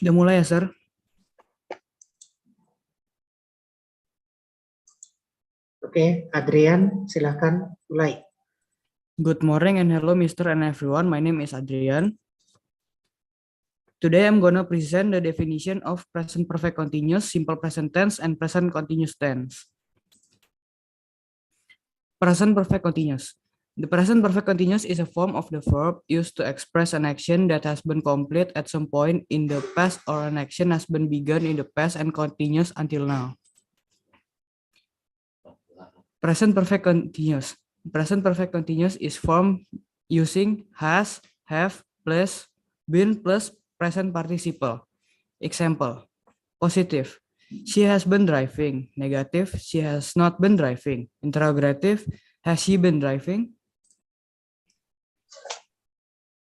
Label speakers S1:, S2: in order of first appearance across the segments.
S1: Udah mulai ya, Sir?
S2: Oke, Adrian, silahkan mulai.
S1: Good morning and hello, Mr. and everyone. My name is Adrian. Today I'm gonna present the definition of present perfect continuous, simple present tense, and present continuous tense. Present perfect continuous. The present perfect continuous is a form of the verb used to express an action that has been complete at some point in the past or an action has been begun in the past and continues until now. Present perfect continuous. Present perfect continuous is formed using has, have, plus, been plus present participle. Example, positive. She has been driving. Negative, she has not been driving. Interrogative, has she been driving?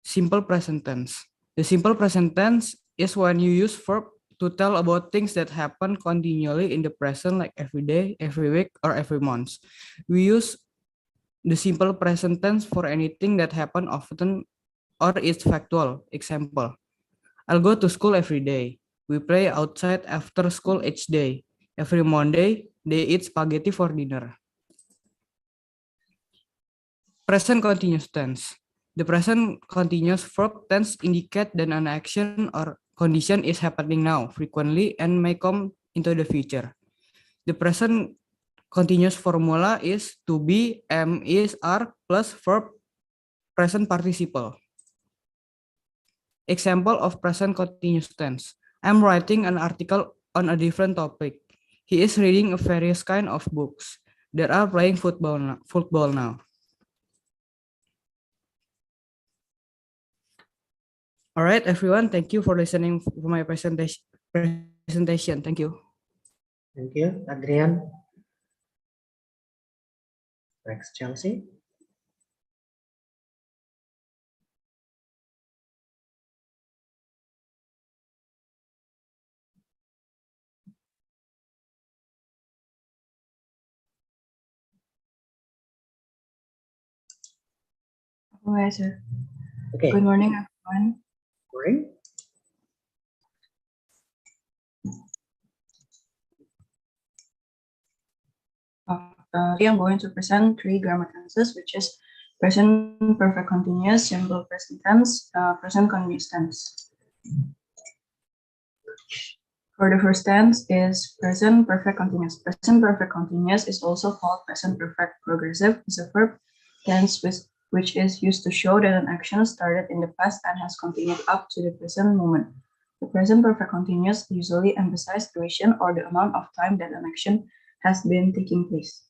S1: Simple present tense. The simple present tense is when you use verb to tell about things that happen continually in the present, like every day, every week, or every month. We use the simple present tense for anything that happen often or is factual. Example, I'll go to school every day. We play outside after school each day. Every Monday, they eat spaghetti for dinner. Present continuous tense. The present continuous verb tense indicate that an action or condition is happening now, frequently, and may come into the future. The present continuous formula is to be, am, is, are, plus verb present participle. Example of present continuous tense. I'm writing an article on a different topic. He is reading a various kind of books. They are playing football now. All right, everyone. Thank you for listening for my presentation. Thank you.
S2: Thank you, Adrian. Next, Chelsea.
S3: Okay, sir.
S2: Okay.
S3: Good morning, everyone.
S2: Morning.
S3: Today I'm going to present three grammar tenses, which is present perfect continuous, simple present tense, present continuous tense. For the first tense is present perfect continuous. Present perfect continuous is also called present perfect progressive. It's a verb tense which is used to show that an action started in the past and has continued up to the present moment. The present perfect continuous usually emphasizes duration or the amount of time that an action has been taking place.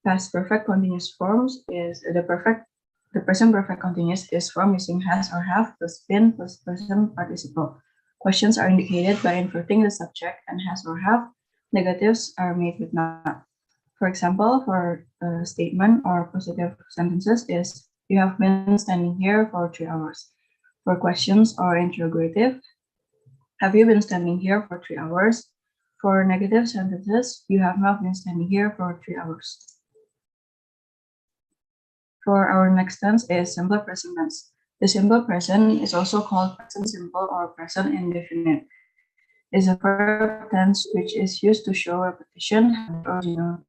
S3: Past perfect continuous forms is the present perfect continuous is formed using has or have plus been plus present participle. Questions are indicated by inverting the subject and has or have. Negatives are made with not. For example, for a statement or positive sentences is you have been standing here for 3 hours. For questions or interrogative, have you been standing here for 3 hours? For negative sentences, you have not been standing here for 3 hours. For our next tense is simple present tense. The simple present is also called present simple or present indefinite. It is a verb tense which is used to show repetition or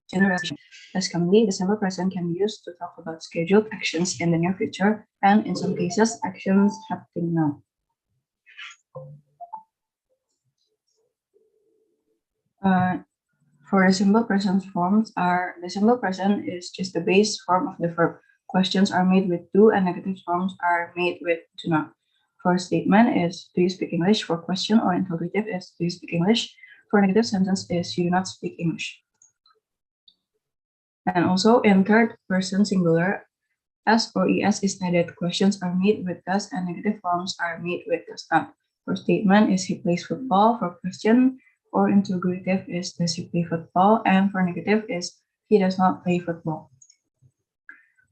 S3: generation. As commonly, the simple present can be used to talk about scheduled actions in the near future and, in some cases, actions happening now. For the simple present forms the simple present is just the base form of the verb. Questions are made with do and negative forms are made with do not. For statement is do you speak English? For question or interrogative is do you speak English? For negative sentence is you do not speak English. And also in third person singular, S or ES is added. Questions are made with does and negative forms are made with does not. For statement is he plays football. For question or interrogative is does he play football, and for negative is he does not play football.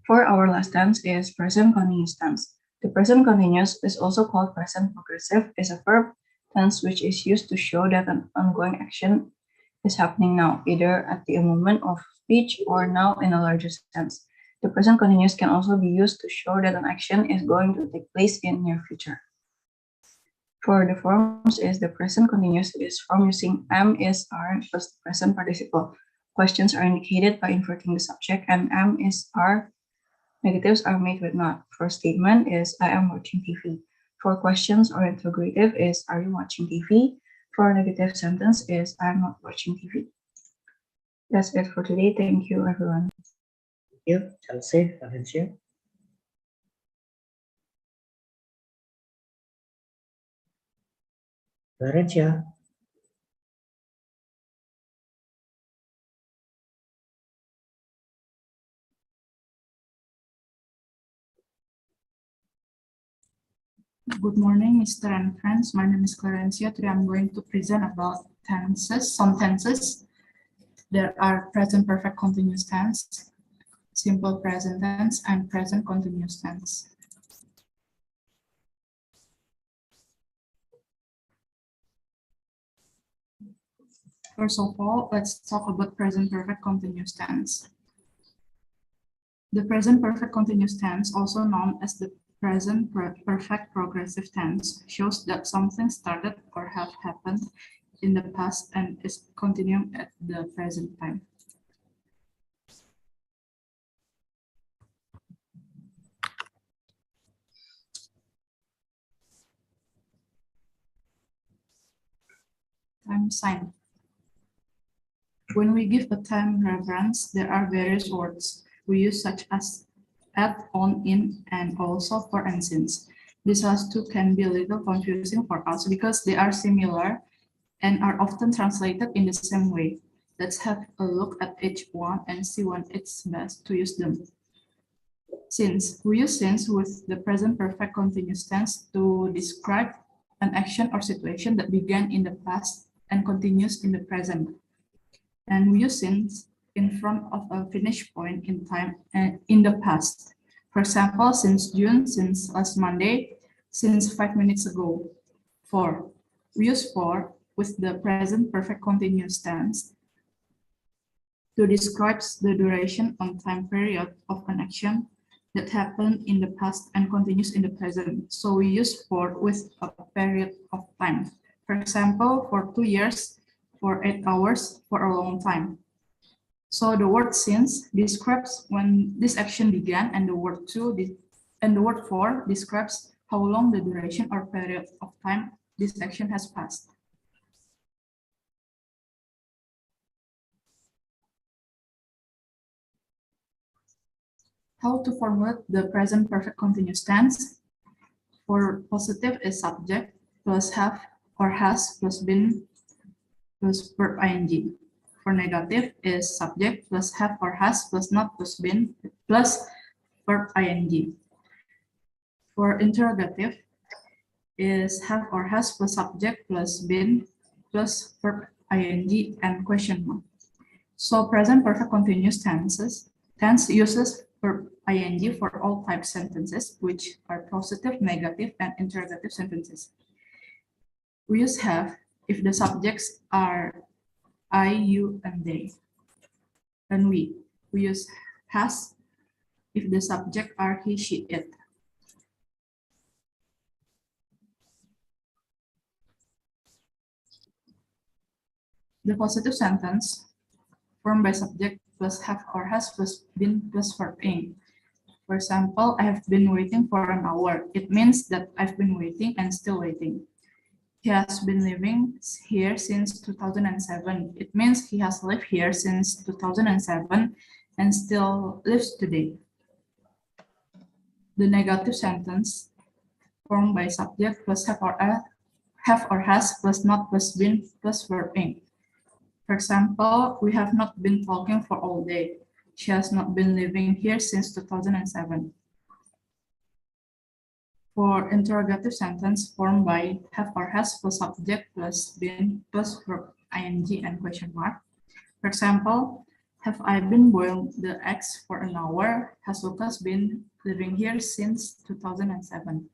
S3: For our last tense is present continuous tense. The present continuous is also called present progressive. Is a verb tense which is used to show that an ongoing action is happening now, either at the moment of speech or now in a larger sense. The present continuous can also be used to show that an action is going to take place in near future. For the forms is the present continuous is form using am, is, are plus the present participle. Questions are indicated by inverting the subject, and am, is, are negatives are made with not. For statement is I am watching TV. For questions or interrogative is are you watching TV? For negative sentence is I am not watching TV. That's it for today. Thank you, everyone.
S2: Thank you, Chelsea, Valencia. Valencia.
S4: Good morning, Mr. and friends. My name is Clarencia. Today I'm going to present about tenses, some tenses. There are present perfect continuous tense, simple present tense, and present continuous tense. First of all, let's talk about present perfect continuous tense. The present perfect continuous tense, also known as the present perfect progressive tense, shows that something started or have happened in the past and is continuing at the present time. Time sign. When we give a time reference, there are various words we use such as at, on, in, and also for and since. These last two can be a little confusing for us because they are similar and are often translated in the same way. Let's have a look at each one and see when it's best to use them. Since. We use since with the present perfect continuous tense to describe an action or situation that began in the past and continues in the present. And we use since in front of a finish point in time and in the past. For example, since June, since last Monday, since 5 minutes ago. For. We use for with the present perfect continuous tense to describe the duration or time period of an action that happened in the past and continues in the present. So we use for with a period of time. For example, for 2 years, for 8 hours, for a long time. So the word since describes when this action began, and the word to and the word for describes how long the duration or period of time this action has passed. How to formulate the present perfect continuous tense? For positive is subject plus have or has plus been plus verb ing. For negative is subject plus have or has plus not plus been plus verb ing. For interrogative is have or has plus subject plus been plus verb ing and question mark. So present perfect continuous tense uses verb ing for all type sentences, which are positive, negative, and interrogative sentences. We use have if the subjects are I, you, and they. And we use has if the subject are he, she, it. The positive sentence formed by subject plus have or has plus been plus verb ing. For example, I have been waiting for an hour. It means that I've been waiting and still waiting. He has been living here since 2007. It means he has lived here since 2007 and still lives today. The negative sentence formed by subject plus have or has plus not plus been plus verb ing. For example, we have not been talking for all day. She has not been living here since 2007. For interrogative sentence formed by have or has plus subject plus been plus verb ing and question mark. For example, have I been boiled the eggs for an hour? Has Lucas been living here since 2007?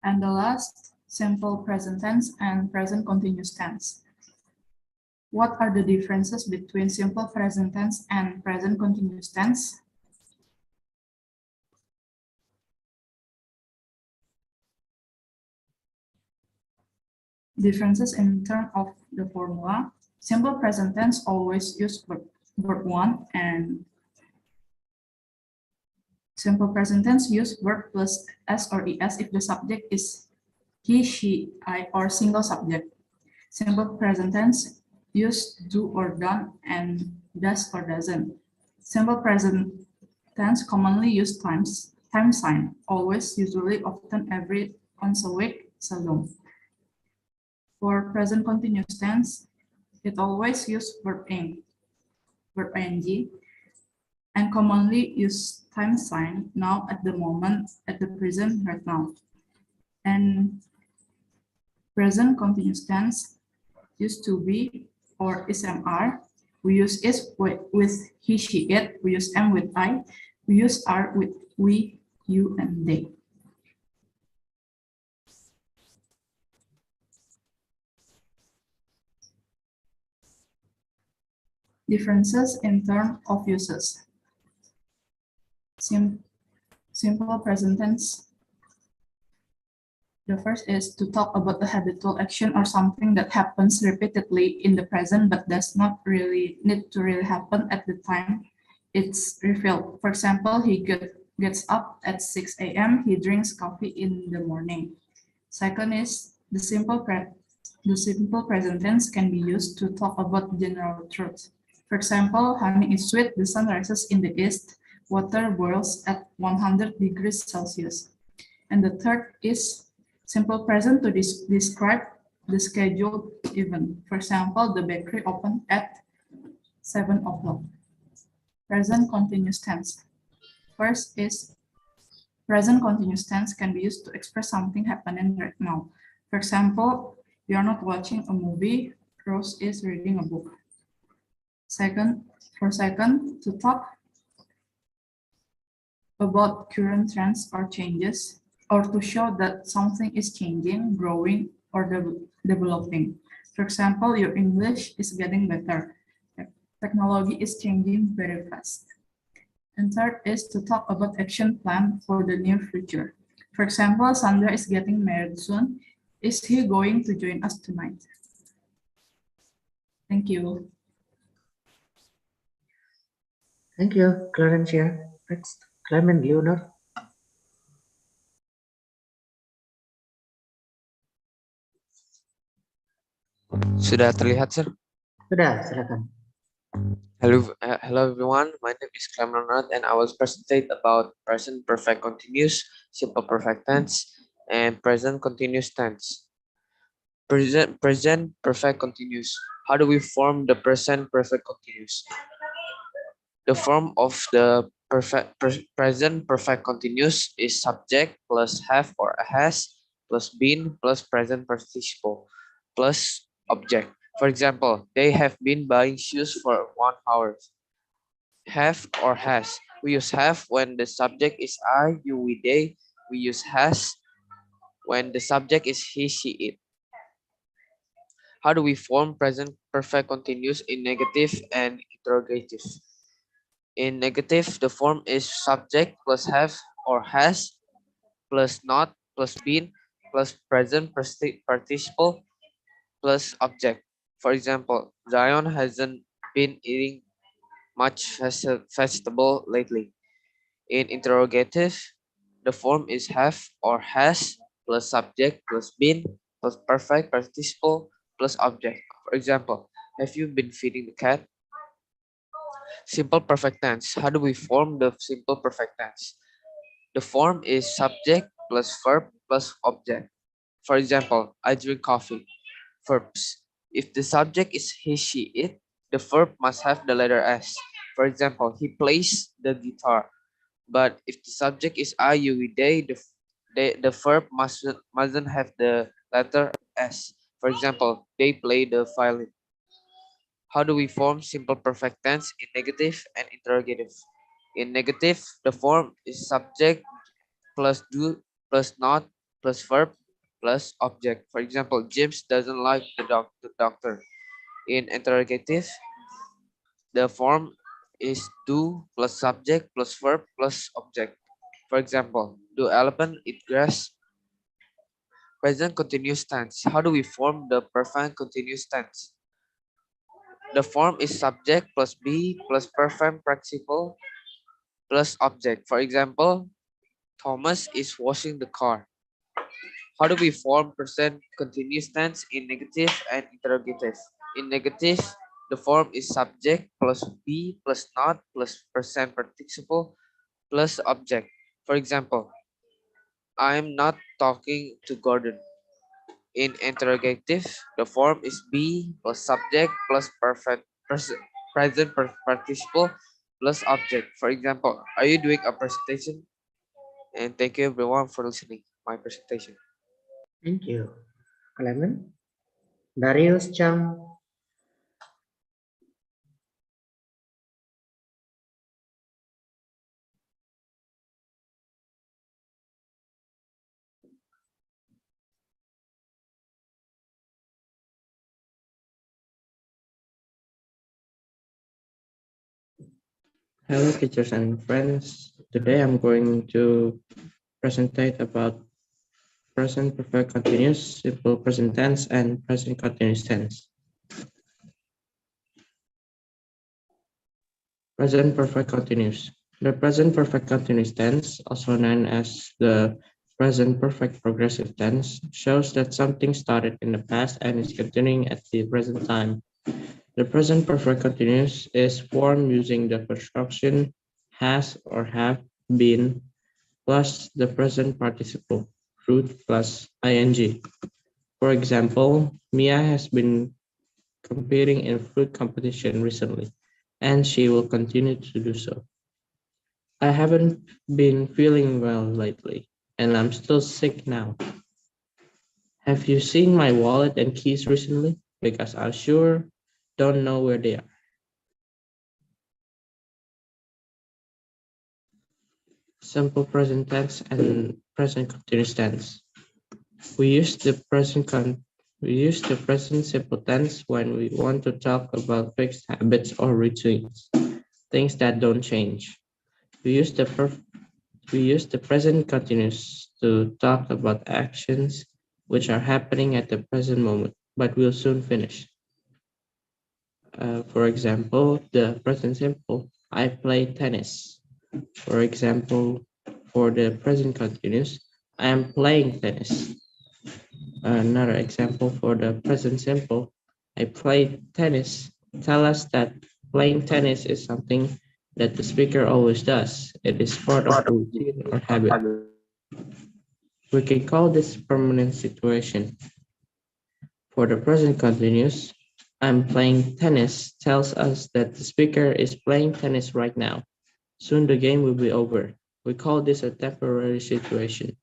S4: And the last, simple present tense and present continuous tense. What are the differences between simple present tense and present continuous tense? Differences in terms of the formula. Simple present tense always use verb 1, and simple present tense use verb plus s or es if the subject is he, she, I, or single subject. Simple present tense use do or done and does or doesn't. Simple present tense commonly use time sign, always, usually, often, every, once a week, seldom. For present continuous tense, it always use verb ing, and commonly use time sign, now, at the moment, at the present, right now. And present continuous tense used to be or SMR. We use is with he, she, it. We use am with I. We use are with we, you, and they. Differences in terms of uses. Simple present tense. The first is to talk about a habitual action or something that happens repeatedly in the present but does not really need to really happen at the time it's revealed. For example, he gets up at 6 a.m., he drinks coffee in the morning. Second is the simple present tense can be used to talk about general truths. For example, honey is sweet, the sun rises in the east, water boils at 100 degrees Celsius. And the third is simple present to describe the scheduled event. For example, the bakery opened at 7 o'clock. Present continuous tense. First is present continuous tense can be used to express something happening right now. For example, we are not watching a movie, Rose is reading a book. Second, to talk about current trends or changes, or to show that something is changing, growing, or developing. For example, your English is getting better. Technology is changing very fast. And third is to talk about action plan for the near future. For example, Sandra is getting married soon. Is he going to join us tonight? Thank you.
S2: Thank you, Clarencia. Next, Clement Leonard.
S5: Sudah terlihat, sir?
S2: Sudah, silakan.
S5: Hello everyone. My name is Clem Leonard, and I will present about present perfect continuous, simple perfect tense, and present continuous tense. Present perfect continuous. How do we form the present perfect continuous? The form of the present perfect continuous is subject plus have or has plus been plus present participle plus object. For example, they have been buying shoes for 1 hour. Have or has. We use have when the subject is I, you, we, they. We use has when the subject is he, she, it. How do we form present perfect continuous in negative and interrogative? In negative, the form is subject plus have or has plus not plus been plus present participle plus object. For example, Zion hasn't been eating much vegetable lately. In interrogative, the form is have or has plus subject plus been plus perfect participle plus object. For example, have you been feeding the cat? Simple perfect tense. How do we form the simple perfect tense? The form is subject plus verb plus object. For example, I drink coffee. Verbs. If the subject is he, she, it, the verb must have the letter S. For example, he plays the guitar. But if the subject is I, you, we, they, the verb mustn't have the letter S. For example, they play the violin. How do we form simple perfect tense in negative and interrogative? In negative, the form is subject plus do plus not plus verb plus object. For example, James doesn't like the doctor. In interrogative, the form is do plus subject plus verb plus object. For example, do elephant eat grass? present continuous tense. How do we form the perfect continuous tense? The form is subject plus be plus perfect participle plus object. For example, Thomas is washing the car. How do we form present continuous tense in negative and interrogative? In negative, the form is subject plus be plus not plus present participle plus object. For example, I'm not talking to Gordon. In interrogative, the form is be plus subject plus present participle plus object. For example, are you doing a presentation? And thank you everyone for listening my presentation.
S2: Thank you, Clement. Darius Chang.
S6: Hello teachers and friends. Today I'm going to presentate about present perfect continuous, simple present tense, and present continuous tense. Present perfect continuous. The present perfect continuous tense, also known as the present perfect progressive tense, shows that something started in the past and is continuing at the present time. The present perfect continuous is formed using the construction has or have been plus the present participle, fruit plus ing. For example, Mia has been competing in fruit competition recently, and she will continue to do so. I haven't been feeling well lately, and I'm still sick now. Have you seen my wallet and keys recently? Because I sure don't know where they are. Simple present tense and present continuous tense. We use the present simple tense when we want to talk about fixed habits or routines, things that don't change. We use the present continuous to talk about actions which are happening at the present moment, but will soon finish. For example, the present simple, I play tennis. For example, for the present continuous, I am playing tennis. Another example for the present simple, I play tennis. Tell us that playing tennis is something that the speaker always does. It is part of routine or habit. We can call this permanent situation. For the present continuous, I'm playing tennis tells us that the speaker is playing tennis right now. Soon the game will be over. We call this a temporary situation.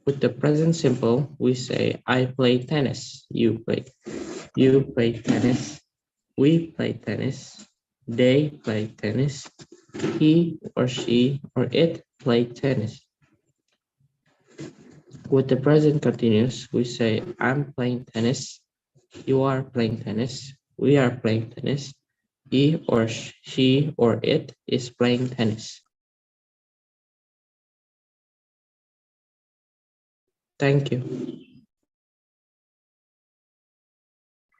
S6: With the present simple, we say, I play tennis, you play tennis, we play tennis, they play tennis, he or she or it play tennis. With the present continuous, we say, I'm playing tennis, you are playing tennis, we are playing tennis, he or she or it is playing tennis. Thank you.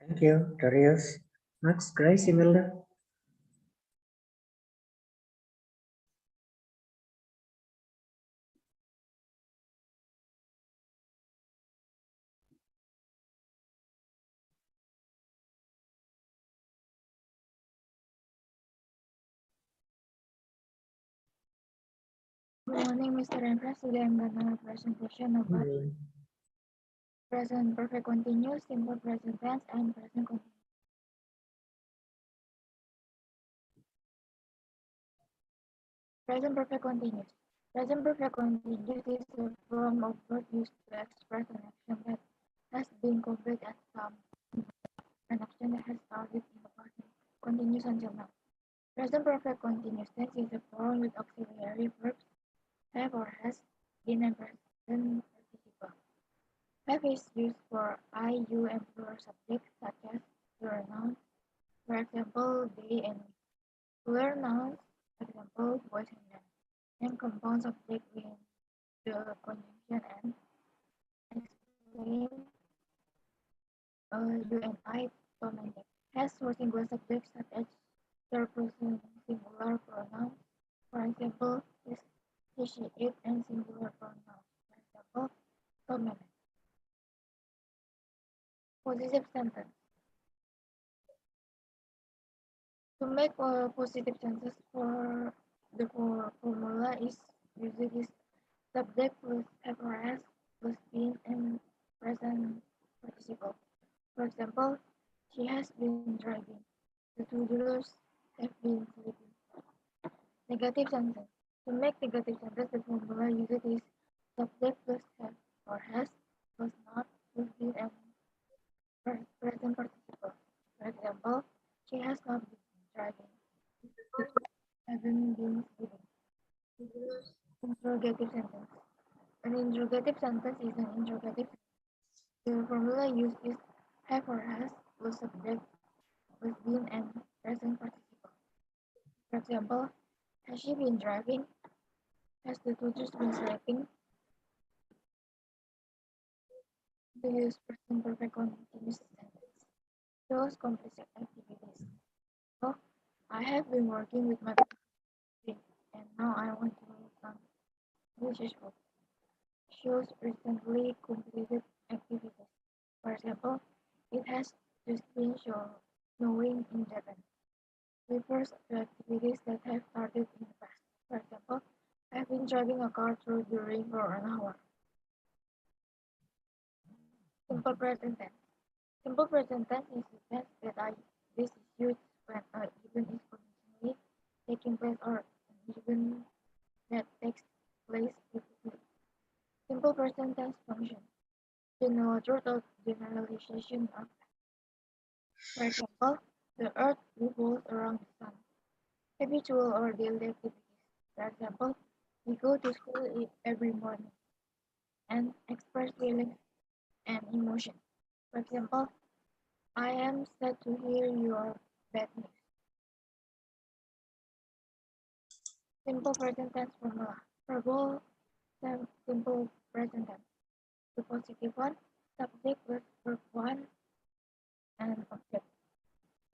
S2: Thank you, Darius. Next, Grace Imelda.
S7: Good morning, Mr. and Class. Today I'm gonna presentation about present perfect continuous, simple present tense, and present continuous. Present perfect continuous. Present perfect continuous is a form of verb used to express an action that has been completed at some an action that has started in the past and continues until now. Present perfect continuous tense is a form with auxiliary verbs have or has been and present participle. Have is used for I, you, and plural subjects such as plural nouns. For example, they and we. Plural nouns example, boys and men, and compound subject with the conjunction and explain you and I commented. Has for singular subjects such as third person singular pronouns, for example, is he, she, it, and singular pronouns, for example, commented. Positive sentence. To make positive sentences for the formula is using is subject plus FRS plus been and present participle. For example, she has been driving. The toddlers have been sleeping. Negative sentence. To make negative sentence, the formula used is subject plus have or has plus not plus been and present participle. For example, she has not been driving. The haven't been sleeping. Interrogative sentence. An interrogative sentence is an interrogative. The formula used is have or has plus subject plus been and present participle. For example, has she been driving? Has the tutors been sleeping? To use present perfect continuous sentence. Shows complex activities. So, I have been working with my friend and now I want to some research work. Shows recently completed activities. For example, it has just been snowing in Japan. Refers to activities that have started in the past. For example, I've been driving a car through the rain for an hour. Simple present tense. Simple present tense is the tense that this is used when an event is continually taking place or an event that takes place repeatedly. Simple present tense function. General truth or generalization of. For example, the earth revolves around the sun. Habitual or daily activities. For example, we go to school every morning and express feelings and emotion. For example, I am sad to hear your bad news. Simple present tense formula. Verbal simple present tense. The positive one, subject with verb one and object.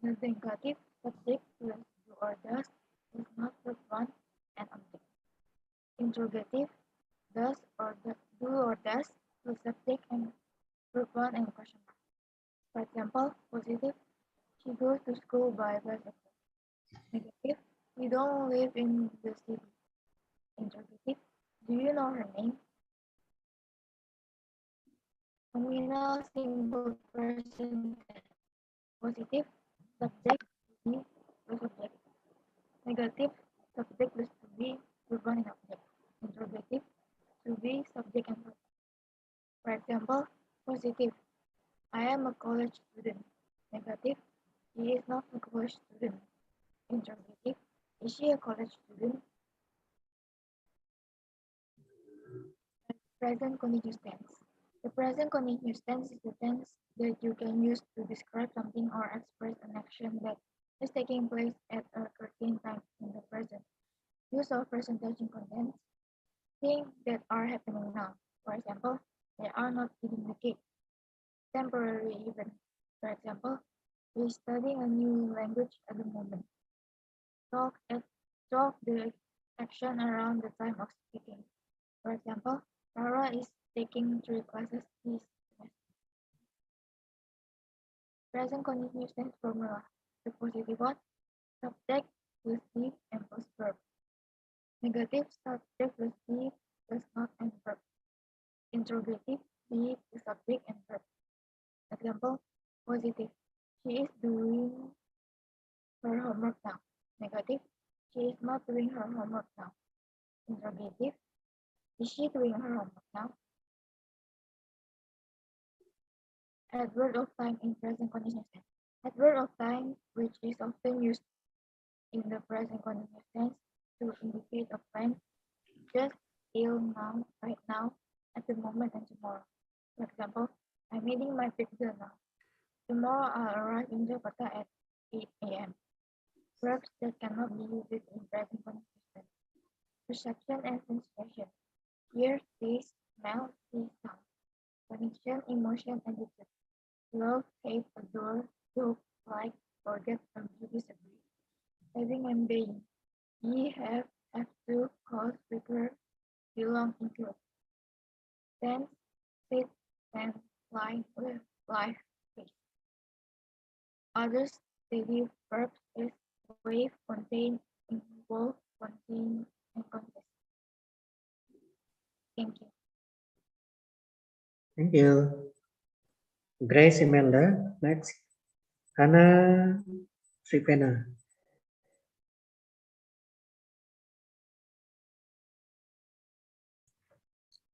S7: The negative, subject plus do or does with not verb one and object. Interrogative, does or do or does with subject and verb one and question mark. For example, positive, she goes to school by bicycle. Negative, we don't live in the city. Interrogative, do you know her name? Nominal simple present tense. Positive, subject to be plus object. Negative, subject plus to be verb one and object. Interrogative, to be subject and verb. For example, positive, I am a college student. Negative, he is not a college student. Interrogative, is she a college student? Present continuous tense. The present continuous tense is the tense that you can use to describe something or express an action that is taking place at a certain time in the present. Use of present tense contains things that are happening now. For example, they are not eating the cake. Temporary event. For example, we are studying a new language at the moment. Talk at talk the action around the time of speaking. For example, Sarah is taking 3 classes this semester. Present continuous tense formula. The positive one, subject plus be and plus verb. Negative, subject plus be plus not and verb. Interrogative, be the subject and verb. Example, positive. She is doing her homework now. Negative, she is not doing her homework now. Interrogative, is she doing her homework now? Adverb of time in present continuous tense. Adverb of time, which is often used in the present continuous tense to indicate a plan, just, still, now, right now, at the moment, and tomorrow. For example, I'm eating my pizza now. Tomorrow I'll arrive in Jakarta at 8 a.m. Verbs that cannot be used in present continuous perception and sensation, hear, taste, smell, see, sound, connection, emotion, and attitude, love, hate, adore, joke, like, forget, argue, disagree, having and being, ye have to, cause, require, belong, include, sense, sit, stand, lie, live, life, face. Others steady verbs is wave, contain, involve, contain, and contest. Thank you.
S2: Thank you. Grace Imelda. Next. Hannah Srivena.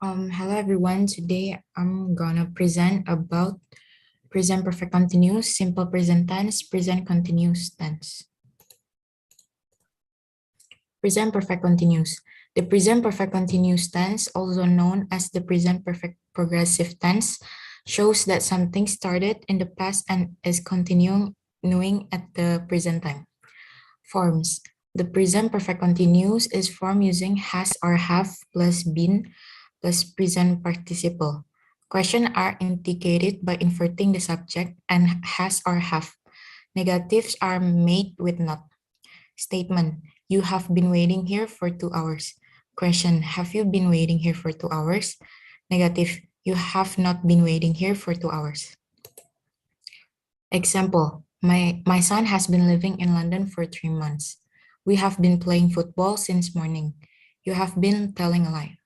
S8: Hello everyone. Today I'm gonna present about present perfect continuous, simple present tense, present continuous tense. Present perfect continuous. The present perfect continuous tense, also known as the present perfect progressive tense, shows that something started in the past and is continuing at the present time. Forms. The present perfect continuous is formed using has or have plus been plus present participle. Questions are indicated by inverting the subject and has or have. Negatives are made with not. Statement. You have been waiting here for 2 hours. Question. Have you been waiting here for 2 hours? Negative. You have not been waiting here for 2 hours. Example. My son has been living in London for 3 months. We have been playing football since morning. You have been telling a lie.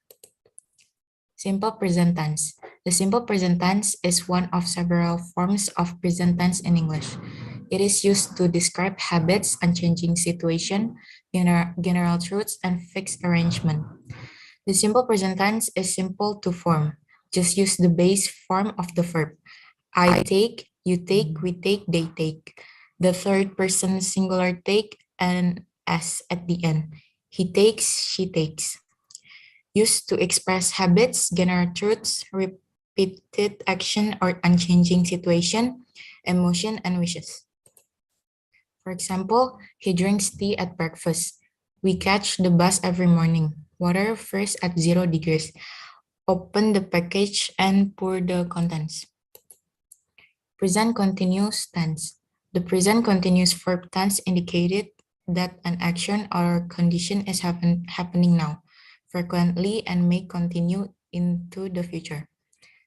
S8: Simple present tense. The simple present tense is one of several forms of present tense in English. It is used to describe habits, unchanging situation, general truths, and fixed arrangement. The simple present tense is simple to form. Just use the base form of the verb. I take, you take, we take, they take. The third person singular take and s at the end. He takes, she takes. Used to express habits, general truths, repeated action or unchanging situation, emotion, and wishes. For example, he drinks tea at breakfast. We catch the bus every morning. Water first at 0 degrees. Open the package and pour the contents. Present continuous tense. The present continuous verb tense indicated that an action or condition is happening now, frequently, and may continue into the future.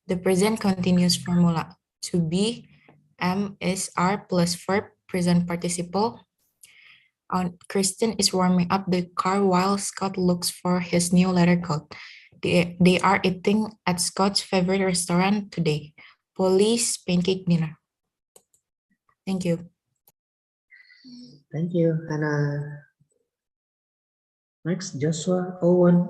S8: The present continuous formula: to be, am, is, are plus verb, present participle. Kristen is warming up the car while Scott looks for his new leather coat. They are eating at Scott's favorite restaurant today, Polly's pancake dinner. Thank you.
S2: Thank you, Hannah. Next, Joshua Owen.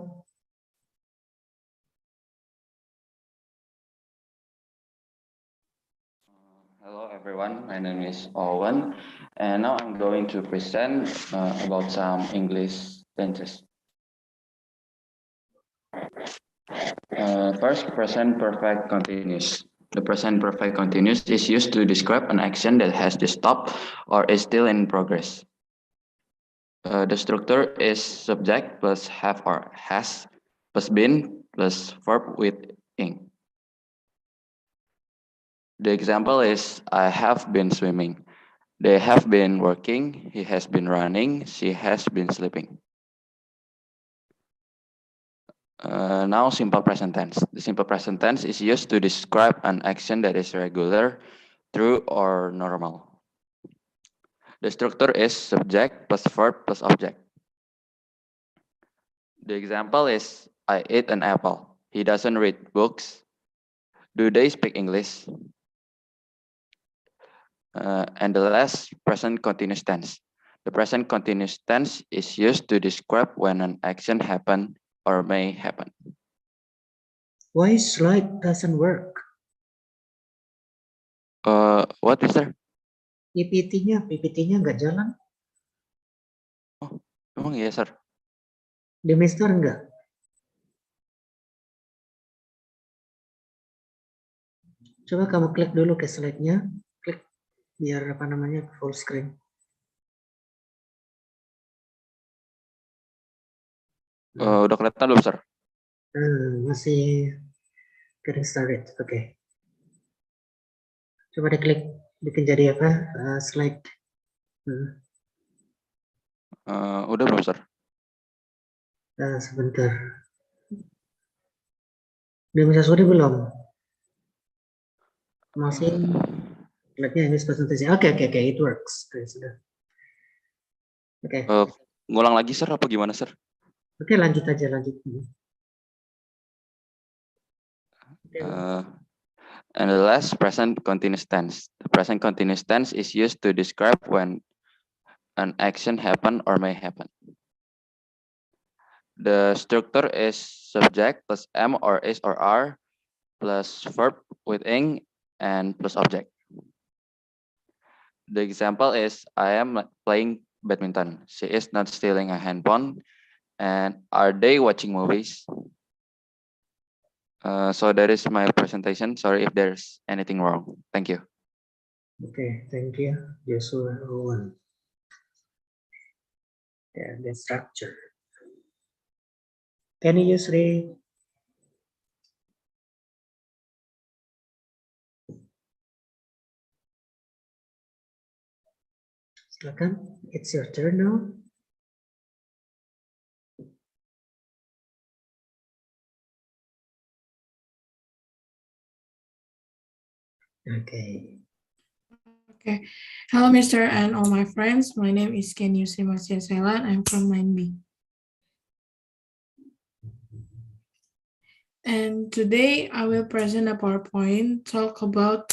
S9: Hello everyone, my name is Owen, and now I'm going to present about some English tenses. First, present perfect continuous. The present perfect continuous is used to describe an action that has just stopped or is still in progress. The structure is subject plus have or has plus been plus verb with ing. The example is I have been swimming. They have been working, he has been running, she has been sleeping. Now simple present tense. The simple present tense is used to describe an action that is regular, true, or normal. The structure is subject plus verb plus object. The example is I ate an apple. He doesn't read books. Do they speak English? And the last, present continuous tense. The present continuous tense is used to describe when an action happened or may happen.
S2: Why slide doesn't work?
S9: What, Mister?
S2: PPT-nya nggak jalan.
S9: Oh, emang iya, Sir?
S2: Di Mister nggak? Coba kamu klik dulu ke slide-nya, klik biar apa namanya full screen.
S9: Udah kelihatan belum, Sir?
S2: Masih getting started. Oke. Coba diklik bikin jadi apa? Slide.
S9: Udah belum, Sir?
S2: Sebentar. Udah bisa sorry belum? Masih slide-nya ini presentasi. Oke, it works. Oke, sudah. Oke.
S9: Ngulang lagi, Sir, apa gimana, Sir?
S2: Oke, lanjut aja, lanjut.
S9: And the last, present continuous tense. The present continuous tense is used to describe when an action happen or may happen. The structure is subject plus am or is or are plus verb with ing and plus object. The example is I am playing badminton. She is not stealing a handphone. And are they watching movies? So that is my presentation. Sorry if there's anything wrong. Thank you.
S2: Okay, thank you, Joshua Owen. Yeah, the structure. Can you use Ray? Silakan, it's your turn now. Okay.
S10: Okay. Hello, Mr. and all my friends. My name is Kenyu Simasia Selan. I'm from 9B. And today I will present a PowerPoint talk about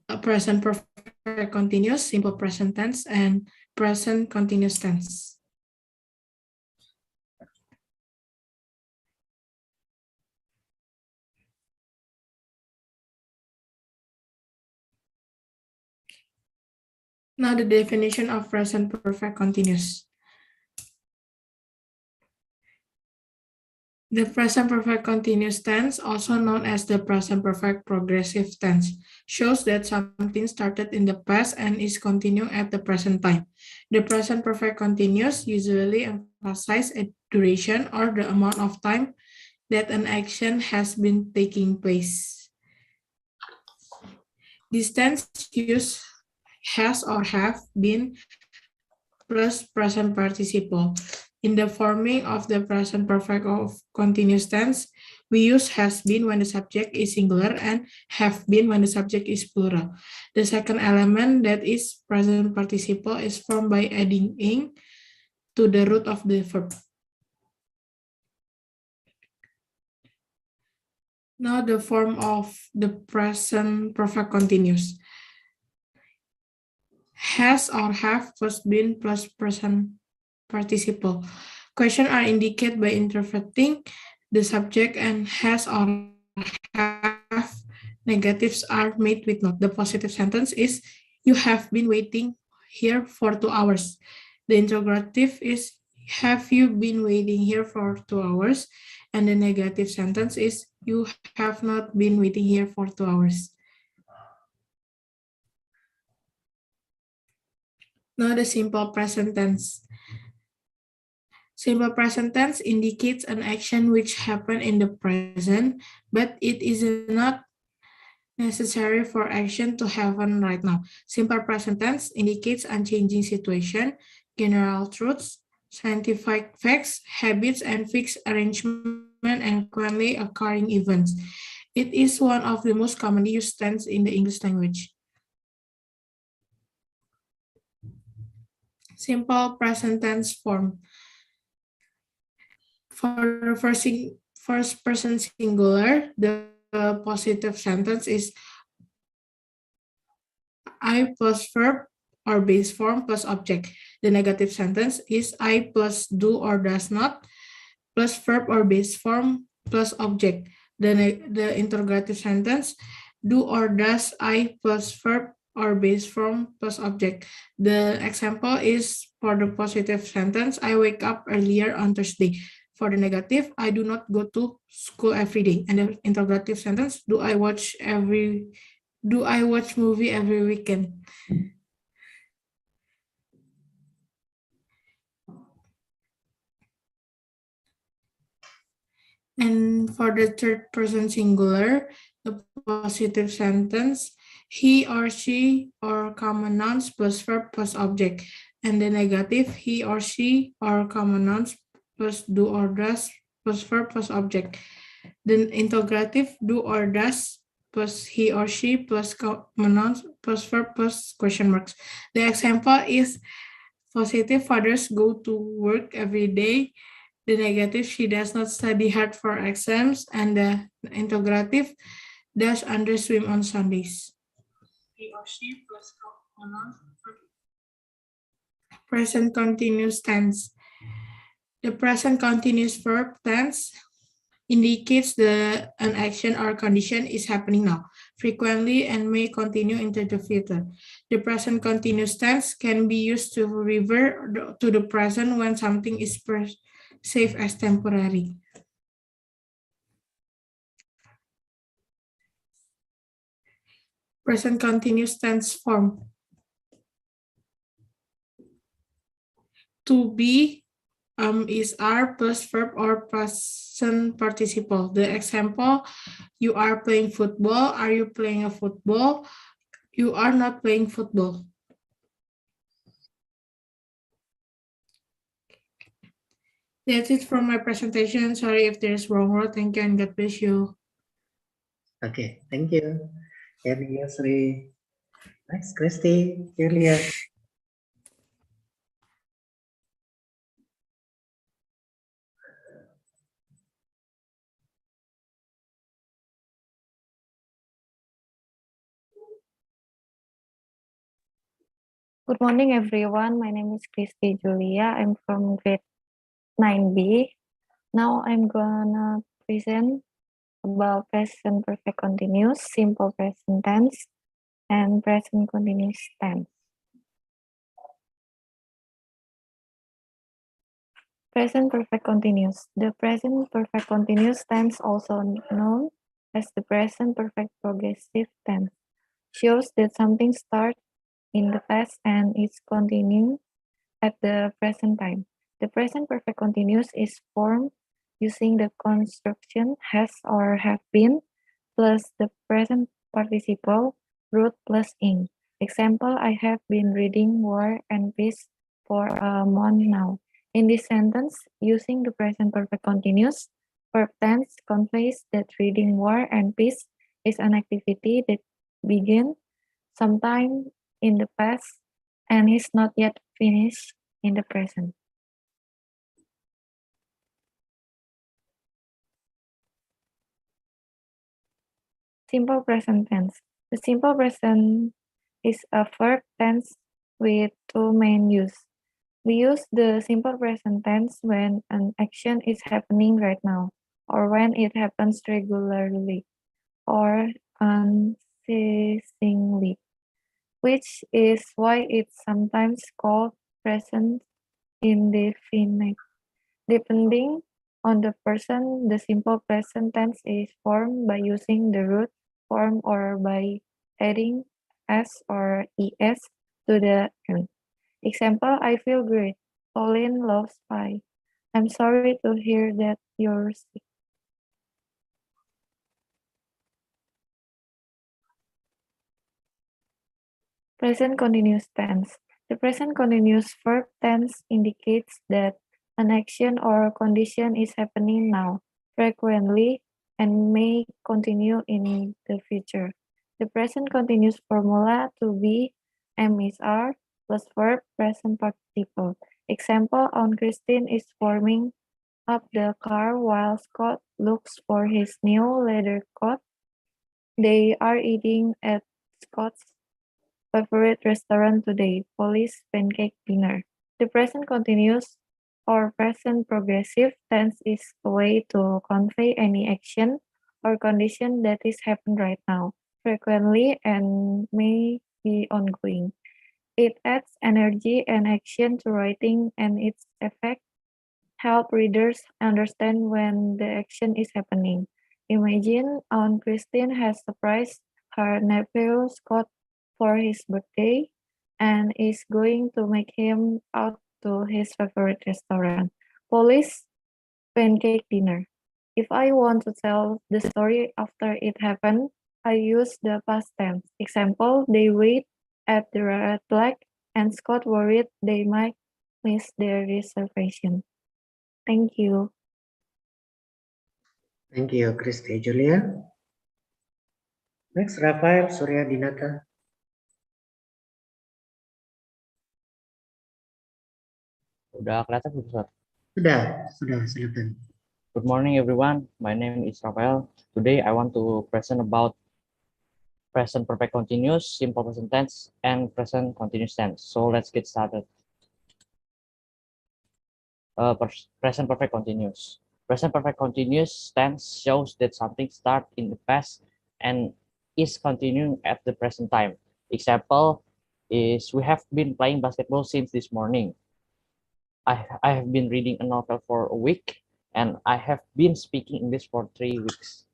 S10: a present perfect continuous, simple present tense, and present continuous tense. Now the definition of present perfect continuous. The present perfect continuous tense, also known as the present perfect progressive tense, shows that something started in the past and is continuing at the present time. The present perfect continuous usually emphasizes a duration or the amount of time that an action has been taking place. This tense use has or have been plus present participle. In the forming of the present perfect of continuous tense, we use has been when the subject is singular and have been when the subject is plural. The second element, that is present participle, is formed by adding ing to the root of the verb. Now the form of the present perfect continuous. Has or have plus been plus present participle. Questions are indicated by interpreting the subject, and has or have negatives are made with not. The positive sentence is you have been waiting here for 2 hours. The interrogative is have you been waiting here for 2 hours? And the negative sentence is you have not been waiting here for 2 hours. Now the simple present tense. Simple present tense indicates an action which happened in the present, but it is not necessary for action to happen right now. Simple present tense indicates unchanging situation, general truths, scientific facts, habits, and fixed arrangement and currently occurring events. It is one of the most commonly used tense in the English language. Simple present tense form. For the first person singular, the positive sentence is I plus verb or base form plus object. The negative sentence is I plus do or does not plus verb or base form plus object. The interrogative sentence, do or does I plus verb or base form plus object. The example is for the positive sentence, I wake up earlier on Thursday. For the negative, I do not go to school every day. And the interrogative sentence, do I watch movie every weekend? And for the third person singular, the positive sentence, he or she or common nouns plus verb plus object. And the negative, he or she or common nouns plus do or does plus verb plus object. The interrogative, do or does plus he or she plus common nouns plus verb plus question marks. The example is positive, fathers go to work every day. The negative, she does not study hard for exams. And the interrogative, does Andre swim on Sundays? He or she plus pronoun. Present continuous tense. The present continuous verb tense indicates an action or condition is happening now, frequently, and may continue into the future. The present continuous tense can be used to revert to the present when something is perceived as temporary. Present continuous tense form. To be is are plus verb or present participle. The example, you are playing football. Are you playing a football? You are not playing football. That's it from my presentation. Sorry if there's wrong word. Thank you and God bless you.
S2: Okay, thank you. Thank you, Sri. Next, Christy, Julia.
S11: Good morning, everyone. My name is Christy Julia. I'm from grade 9B. Now I'm gonna present about present perfect continuous, simple present tense, and present continuous tense. Present perfect continuous. The present perfect continuous tense, also known as the present perfect progressive tense, shows that something starts in the past and is continuing at the present time. The present perfect continuous is formed using the construction has or have been plus the present participle root plus ing. Example, I have been reading War and Peace for a month now. In this sentence, using the present perfect continuous, verb tense conveys that reading War and Peace is an activity that began sometime in the past and is not yet finished in the present. Simple present tense. The simple present is a verb tense with two main use. We use the simple present tense when an action is happening right now, or when it happens regularly, or unceasingly, which is why it's sometimes called present indefinite. Depending on the person, the simple present tense is formed by using the root form or by adding s or es to the end. Example, I feel great. Pauline loves pie. I'm sorry to hear that you're sick. Present continuous tense. The present continuous verb tense indicates that an action or condition is happening now, frequently, and may continue in the future. The present continuous formula to be am is are plus verb present participle. Example, on Christine is warming up the car while Scott looks for his new leather coat. They are eating at Scott's favorite restaurant today, Police Pancake Dinner. The present continuous or present progressive tense is a way to convey any action or condition that is happening right now, frequently, and may be ongoing. It adds energy and action to writing, and its effect help readers understand when the action is happening. Imagine Aunt Christine has surprised her nephew Scott for his birthday and is going to make him out to his favorite restaurant, Police Pancake Dinner. If I want to tell the story after it happened, I use the past tense. Example, they wait at the red light and Scott worried they might miss their reservation. Thank you.
S2: Thank you, Christy. Julia. Next, Rafael Surya Dinata.
S12: Udah kelihatan belum, Ustaz?
S2: Sudah, silakan.
S12: Good morning, everyone. My name is Rafael. Today, I want to present about present perfect continuous, simple present tense, and present continuous tense. So let's get started. Present perfect continuous. Present perfect continuous tense shows that something started in the past and is continuing at the present time. Example is we have been playing basketball since this morning. I have been reading a novel for a week, and I have been speaking English for 3 weeks.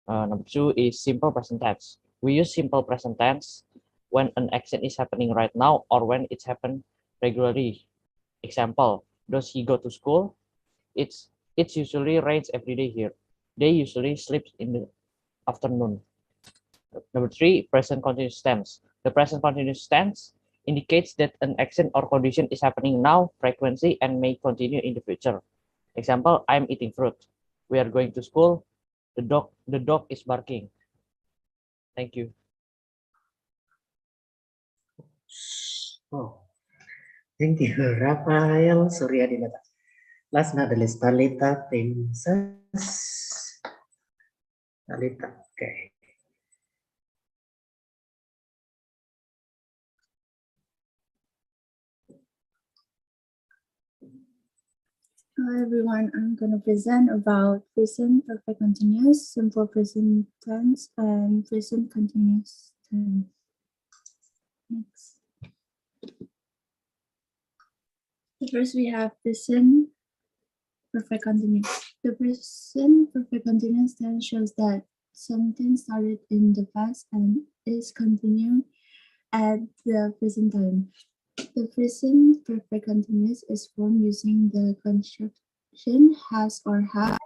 S12: Number 2 is simple present tense. We use simple present tense when an action is happening right now or when it's happened regularly. Example, does he go to school? It's usually rains every day here. They usually sleep in the afternoon. Number 3, present continuous tense. The present continuous tense indicates that an action or condition is happening now, frequently, and may continue in the future. Example, I'm eating fruit. We are going to school. The dog is barking. Thank you.
S2: Oh, thank you, Rafael Surya Dinata. Last but not the least, Talita Princess. Talita, okay.
S13: Hello everyone, I'm going to present about present perfect continuous, simple present tense, and present continuous tense. Next. First we have present perfect continuous. The present perfect continuous tense shows that something started in the past and is continuing at the present time. The present perfect continuous is formed using the construction has or have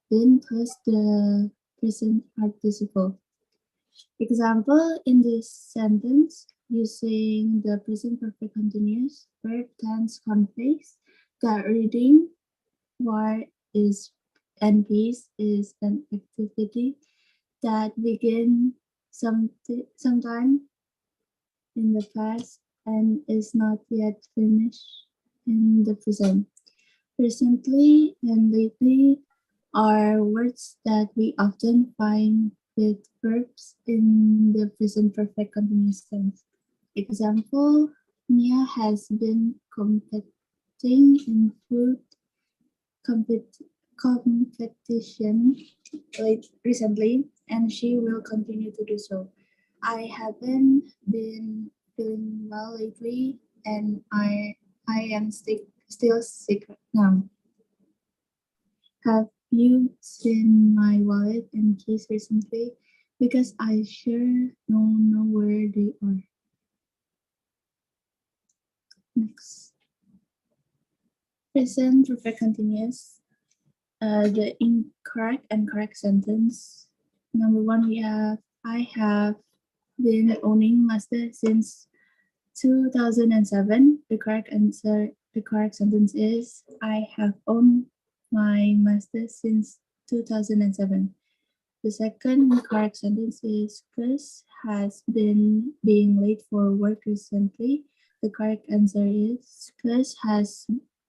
S13: been plus the present participle. Example, in this sentence, using the present perfect continuous, verb tense conveys that reading war is and peace is an activity that began sometime in the past and is not yet finished in the present. Recently and lately are words that we often find with verbs in the present perfect continuous tense. Example, Mia has been competing in food competition recently, and she will continue to do so. I haven't been feeling well lately, and I am still sick now. Have you seen my wallet and keys recently? Because I sure don't know where they are. Next. Present perfect continuous. The incorrect and correct sentence. Number 1, we have I have been owning Mazda since 2007. The correct sentence is I have owned my Mazda since 2007. The second correct sentence is Chris has been being late for work recently. The correct answer is Chris has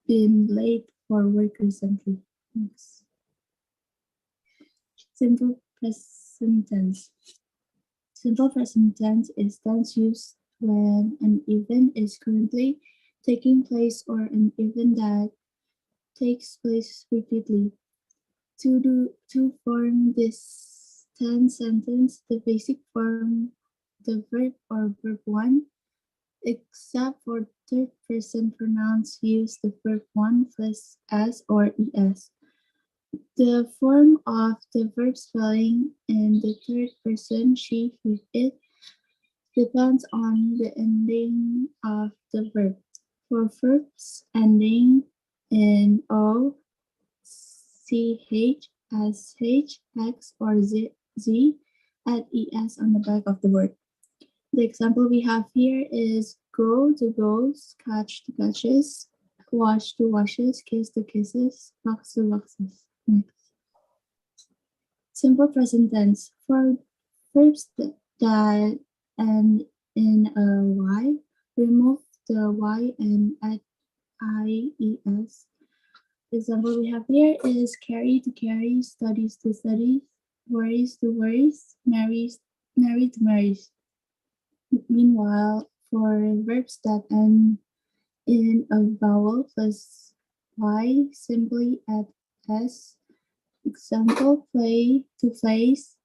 S13: been late for work recently. Next. Simple present tense. Simple present tense is tense used when an event is currently taking place or an event that takes place repeatedly. To form this tense sentence, the basic form, the verb or verb 1, except for third person pronouns, use the verb 1 plus s or es. The form of the verb spelling in the third person, she, he, it, depends on the ending of the verb. For verbs ending in o, CH, SH, X, or Z, add ES on the back of the word. The example we have here is go to goes, catch to catches, wash to washes, kiss to kisses, box to boxes. Next. Simple present tense. For verbs that end in a Y, remove the Y and add IES. The example we have here is carry to carry, studies to study, worries to worries, marry to marries. Meanwhile, for verbs that end in a vowel plus Y, simply add S. Example, play to plays,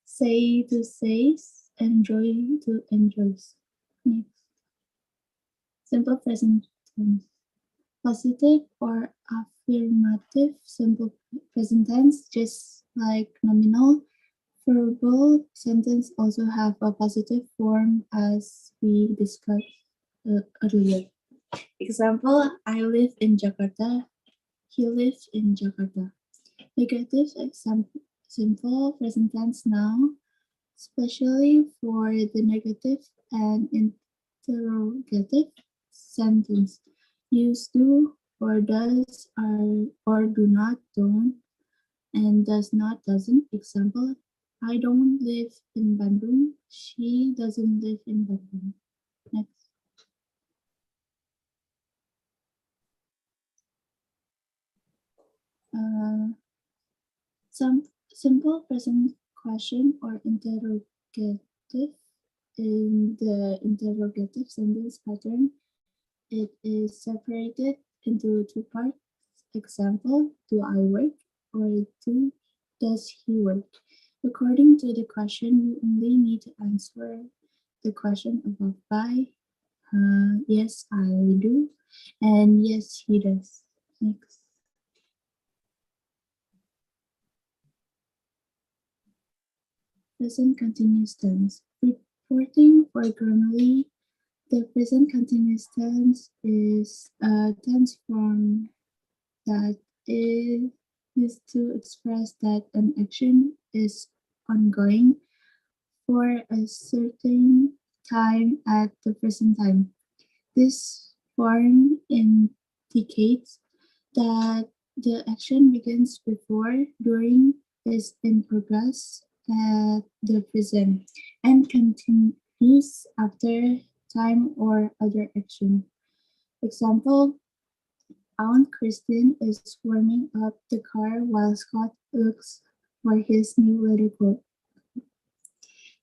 S13: say to says, enjoy to enjoys. Next. Simple present tense. Positive or affirmative simple present tense, just like nominal. Verbal sentence also have a positive form as we discussed earlier. Example, I live in Jakarta. He lives in Jakarta. Negative example, simple present tense now, especially for the negative and interrogative sentence. Use do or does or do not, don't, and does not, doesn't. Example, I don't live in Bandung. She doesn't live in Bandung. Next. Some simple present question or interrogative. In the interrogative sentence pattern, it is separated into two parts. Example, do I work? Or does he work? According to the question, you only need to answer the question above by yes, I do, and yes, he does. Next. Present continuous tense. Reporting for Grammarly, the present continuous tense is a tense form that is used to express that an action is ongoing for a certain time at the present time. This form indicates that the action begins before, during, is in progress at the present, and continues after time or other action. Example, Aunt Christine is warming up the car while Scott looks for his new leather coat.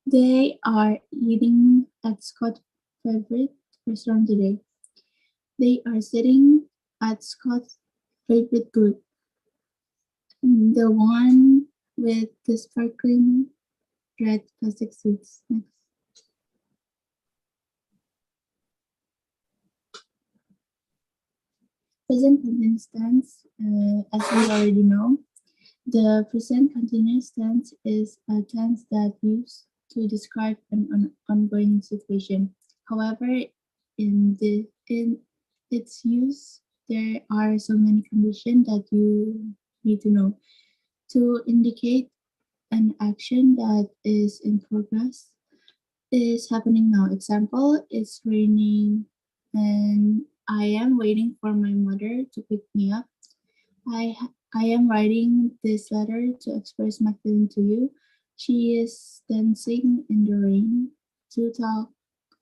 S13: They are eating at Scott's favorite restaurant today. They are sitting at Scott's favorite booth, the one with the sparkling red plastic seats. Next. Present continuous tense, as we already know, the present continuous tense is a tense that used to describe an ongoing situation. However, in its use, there are so many conditions that you need to know to indicate an action that is in progress, is happening now. Example, it's raining and I am waiting for my mother to pick me up. I am writing this letter to express my feeling to you. She is dancing in the rain to talk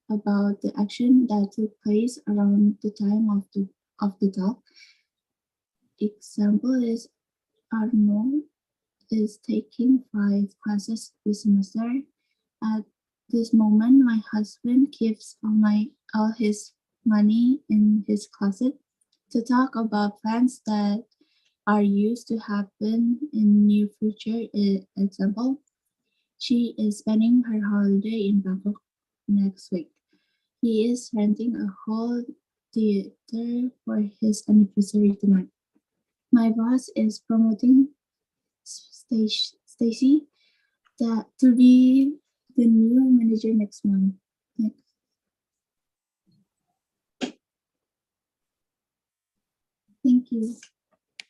S13: about the action that took place around the time of the talk. Example is Arnold is taking 5 classes this semester. At this moment, my husband keeps all his money in his closet to talk about plans that are used to happen in near future. Example, she is spending her holiday in Bangkok next week. He is renting a whole theater for his anniversary tonight. My boss is promoting Stacy to be the new manager next month. Next. Thank you.